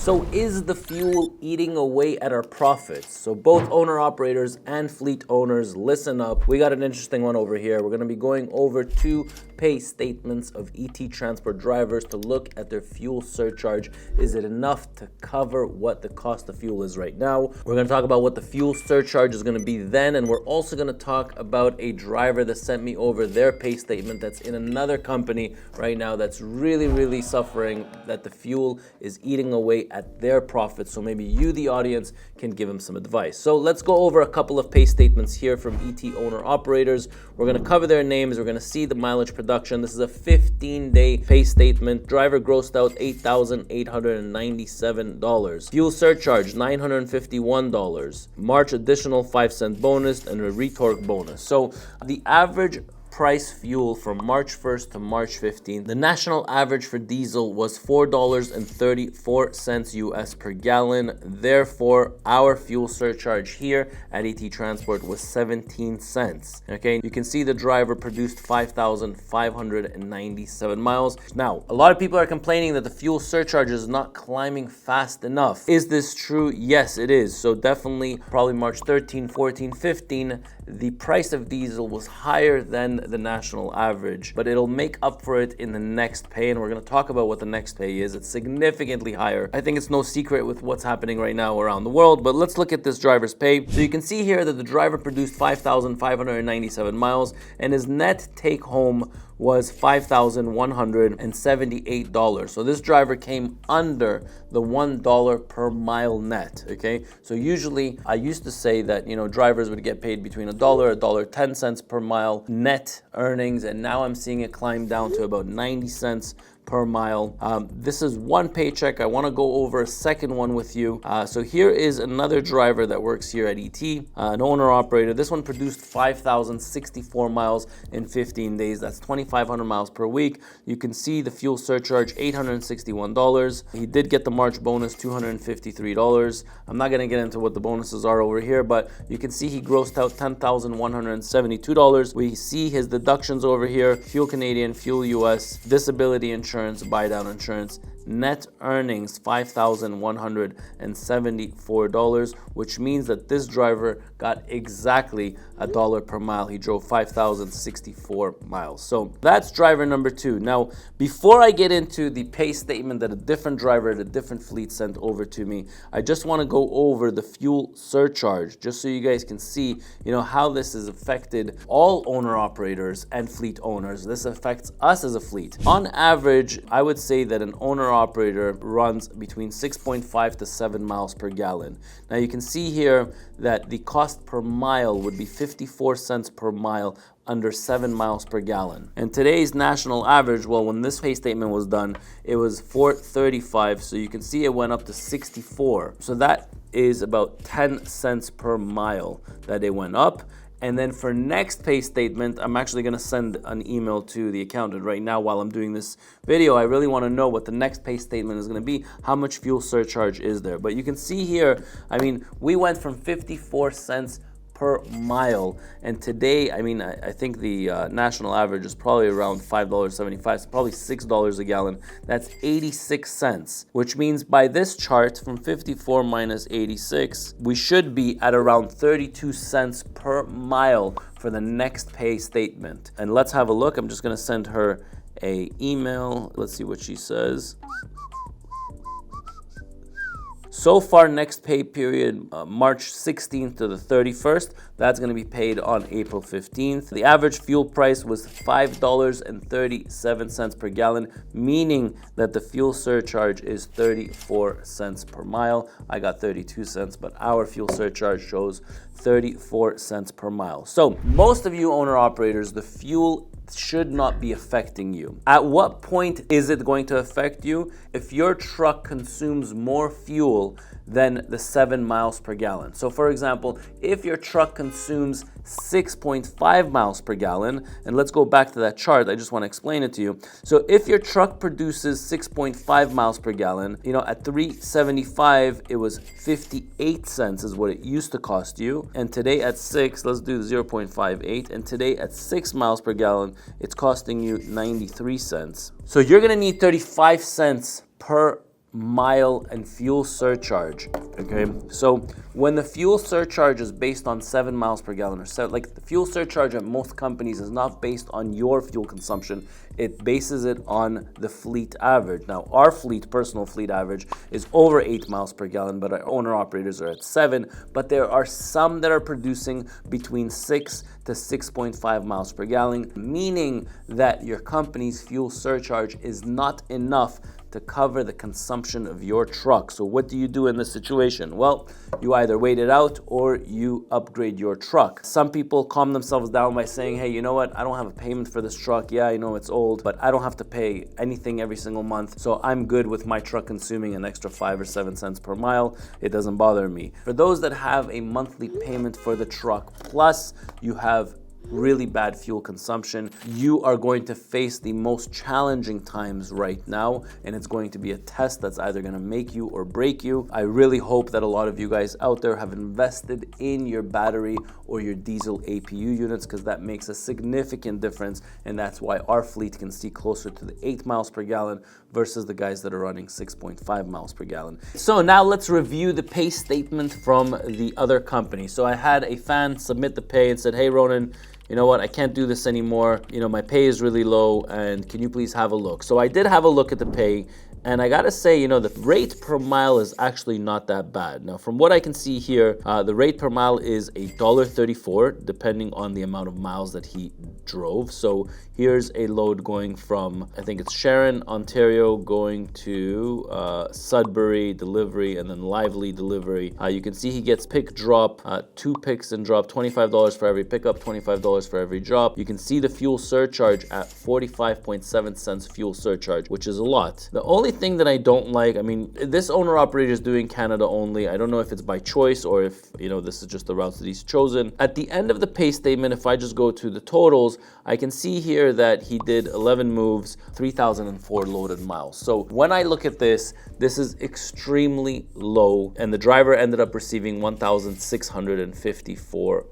So is the fuel eating away at our profits? So both owner-operators and fleet owners, listen up. We got an interesting one over here. We're going to be going over 2 pay statements of ET transport drivers to look at their fuel surcharge. Is it enough to cover what the cost of fuel is right now? We're going to talk about what the fuel surcharge is going to be then, and we're also going to talk about a driver that sent me over their pay statement that's in another company right now that's really suffering, that the fuel is eating away at their profits. So maybe you, the audience, can give them some advice. So let's go over a couple of pay statements here from ET owner operators. We're going to cover their names. We're going to see the mileage production. This is a 15-day pay statement. Driver grossed out $8,897. Fuel surcharge, $951. March additional 5-cent bonus and a retorque bonus. So the average price fuel from March 1st to March 15th, the national average for diesel was $4.34 US per gallon. Therefore, our fuel surcharge here at ET Transport was 17 cents. Okay, you can see the driver produced 5,597 miles. Now, a lot of people are complaining that the fuel surcharge is not climbing fast enough. Is this true? Yes, it is. So definitely, probably March 13, 14, 15, the price of diesel was higher than the national average, but it'll make up for it in the next pay, and we're going to talk about what the next pay is. It's significantly higher. I think it's no secret with what's happening right now around the world, but let's look at this driver's pay. So you can see here that the driver produced 5,597 miles, and his net take home was $5,178. So this driver came under the $1 per mile net, okay? So usually I used to say that, drivers would get paid between $1.10 per mile net earnings, and now I'm seeing it climb down to about 90 cents per mile. This is one paycheck. I want to go over a second one with you. So here is another driver that works here at ET, an owner operator. This one produced 5,064 miles in 15 days. That's 2,500 miles per week. You can see the fuel surcharge, $861. He did get the March bonus, $253. I'm not going to get into what the bonuses are over here, but you can see he grossed out $10,172. We see his deductions over here: fuel Canadian, fuel US, disability insurance, buy down insurance. Net earnings $5,174, which means that this driver got exactly $1 per mile. He drove 5,064 miles. So that's driver number 2. Now, before I get into the pay statement that a different driver at a different fleet sent over to me, I just want to go over the fuel surcharge, just so you guys can see, how this has affected all owner operators and fleet owners. This affects us as a fleet. On average, I would say that an owner operator runs between 6.5 to 7 miles per gallon. Now you can see here that the cost per mile would be 54 cents per mile under 7 miles per gallon. And today's national average, when this pay statement was done, it was $4.35. So you can see it went up to 64. So that is about 10 cents per mile that it went up. And then for next pay statement, I'm actually going to send an email to the accountant right now while I'm doing this video. I really want to know what the next pay statement is going to be. How much fuel surcharge is there? But you can see here, we went from 54 cents per mile, and today, I think the national average is probably around $5.75, so probably $6 a gallon. That's 86 cents, which means by this chart, from 54 minus 86, we should be at around 32 cents per mile for the next pay statement. And let's have a look. I'm just going to send her an email. Let's see what she says. So far, next pay period, March 16th to the 31st, that's going to be paid on April 15th. The average fuel price was $5.37 per gallon, meaning that the fuel surcharge is 34 cents per mile. I got 32 cents, but our fuel surcharge shows 34 cents per mile. So most of you owner operators, the fuel should not be affecting you. At what point is it going to affect you? If your truck consumes more fuel than the 7 miles per gallon. So for example, if your truck consumes 6.5 miles per gallon, and let's go back to that chart, I just want to explain it to you. So if your truck produces 6.5 miles per gallon, at $3.75, it was 58 cents is what it used to cost you. And today at 6, let's do 0.58, and today at 6 miles per gallon, it's costing you 93 cents. So you're going to need 35 cents per mile and fuel surcharge. Okay, so when the fuel surcharge is based on 7 miles per gallon, or so, like the fuel surcharge at most companies is not based on your fuel consumption, it bases it on the fleet average. Now, our fleet, personal fleet average, is over 8 miles per gallon, but our owner operators are at 7. But there are some that are producing between 6 to 6.5 miles per gallon, meaning that your company's fuel surcharge is not enough to cover the consumption of your truck. So what do you do in this situation? Well, you either wait it out or you upgrade your truck. Some people calm themselves down by saying, hey, you know what? I don't have a payment for this truck. Yeah, I know it's old, but I don't have to pay anything every single month. So I'm good with my truck consuming an extra 5 or 7 cents per mile. It doesn't bother me. For those that have a monthly payment for the truck, plus you have really bad fuel consumption, you are going to face the most challenging times right now, and it's going to be a test that's either going to make you or break you. I really hope that a lot of you guys out there have invested in your battery or your diesel APU units, because that makes a significant difference, and that's why our fleet can see closer to the 8 miles per gallon versus the guys that are running 6.5 miles per gallon. So now let's review the pay statement from the other company. So I had a fan submit the pay and said, hey Ronan, you know what, I can't do this anymore. You know, my pay is really low, and can you please have a look? So I did have a look at the pay, and I gotta say, you know, the rate per mile is actually not that bad. Now, from what I can see here, the rate per mile is $1.34, depending on the amount of miles that he drove. So here's a load going from, I think it's Sharon, Ontario, going to Sudbury delivery, and then Lively delivery. You can see he gets pick drop, 2 picks and drop, $25 for every pickup, $25 for every drop. You can see the fuel surcharge at 45.7 cents fuel surcharge, which is a lot. The only thing that I don't like, I mean, this owner operator is doing Canada only. I don't know if it's by choice or if, you know, this is just the routes that he's chosen. At the end of the pay statement, if I just go to the totals, I can see here that he did 11 moves, 3,004 loaded miles. So when I look at this, this is extremely low, and the driver ended up receiving $1,654.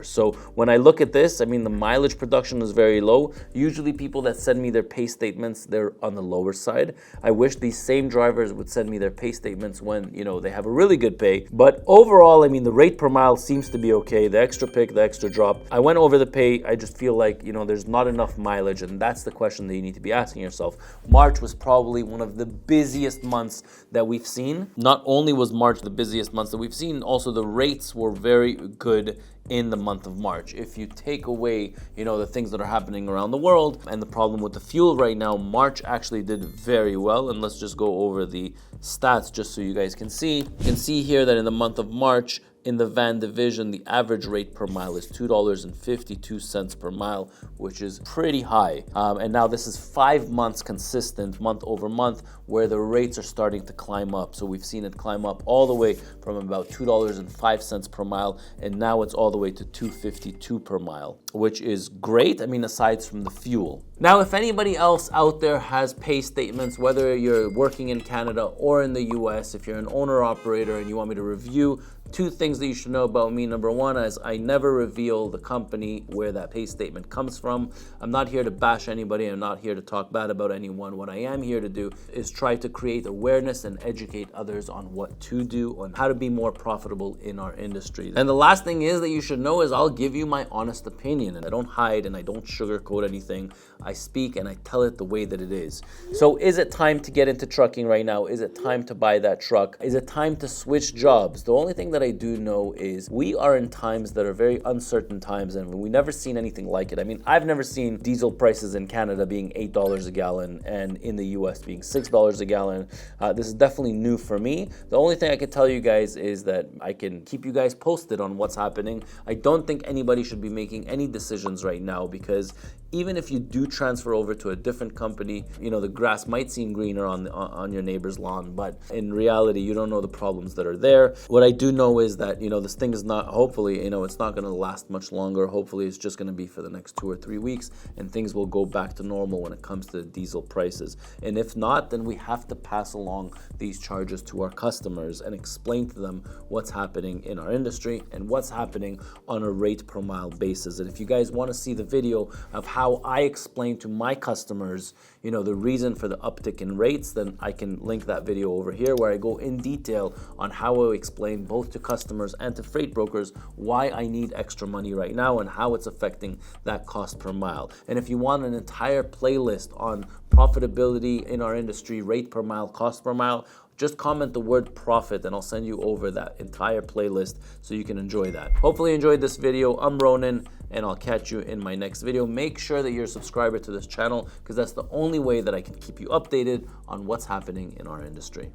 So when I look at this, I mean, the mileage production is very low. Usually people that send me their pay statements, they're on the lower side. I wish these same drivers would send me their pay statements when, you know, they have a really good pay. But overall, I mean, the rate per mile seems to be okay. The extra pick, the extra drop. I went over the pay. I just feel like, you know, there's not enough mileage, and that's the question that you need to be asking yourself. March was probably one of the busiest months that we've seen. Not only was March the busiest month that we've seen, also the rates were very good in the month of March. If you take away, you know, the things that are happening around the world and the problem with the fuel right now, March actually did very well. And let's just go over the stats just so you guys can see. You can see here that in the month of March, in the van division, the average rate per mile is $2.52 per mile, which is pretty high. And now this is 5 months consistent, month over month, where the rates are starting to climb up. So we've seen it climb up all the way from about $2.05 per mile, and now it's all the way to $2.52 per mile, which is great. I mean, aside from the fuel. Now, if anybody else out there has pay statements, whether you're working in Canada or in the US, if you're an owner operator and you want me to review 2 things that you should know about me. Number 1 is I never reveal the company where that pay statement comes from. I'm not here to bash anybody. I'm not here to talk bad about anyone. What I am here to do is try to create awareness and educate others on what to do, on how to be more profitable in our industry. And the last thing is that you should know is I'll give you my honest opinion, and I don't hide and I don't sugarcoat anything. I speak and I tell it the way that it is. So is it time to get into trucking right now? Is it time to buy that truck? Is it time to switch jobs? The only thing that I do know is we are in times that are very uncertain times, and we never seen anything like it. I mean, I've never seen diesel prices in Canada being $8 a gallon and in the US being $6 a gallon. This is definitely new for me. The only thing I can tell you guys is that I can keep you guys posted on what's happening. I don't think anybody should be making any decisions right now, because even if you do transfer over to a different company, you know, the grass might seem greener on your neighbor's lawn, but in reality, you don't know the problems that are there. What I do know is that, you know, this thing is not, hopefully, you know, it's not going to last much longer. Hopefully, it's just going to be for the next 2 or 3 weeks, and things will go back to normal when it comes to diesel prices. And if not, then we have to pass along these charges to our customers and explain to them what's happening in our industry and what's happening on a rate per mile basis. And if you guys want to see the video of how how I explain to my customers, the reason for the uptick in rates, then I can link that video over here where I go in detail on how I explain both to customers and to freight brokers why I need extra money right now and how it's affecting that cost per mile. And if you want an entire playlist on profitability in our industry, rate per mile, cost per mile, just comment the word profit and I'll send you over that entire playlist so you can enjoy that. Hopefully you enjoyed this video. I'm Ronan and I'll catch you in my next video. Make sure that you're a subscriber to this channel because that's the only way that I can keep you updated on what's happening in our industry.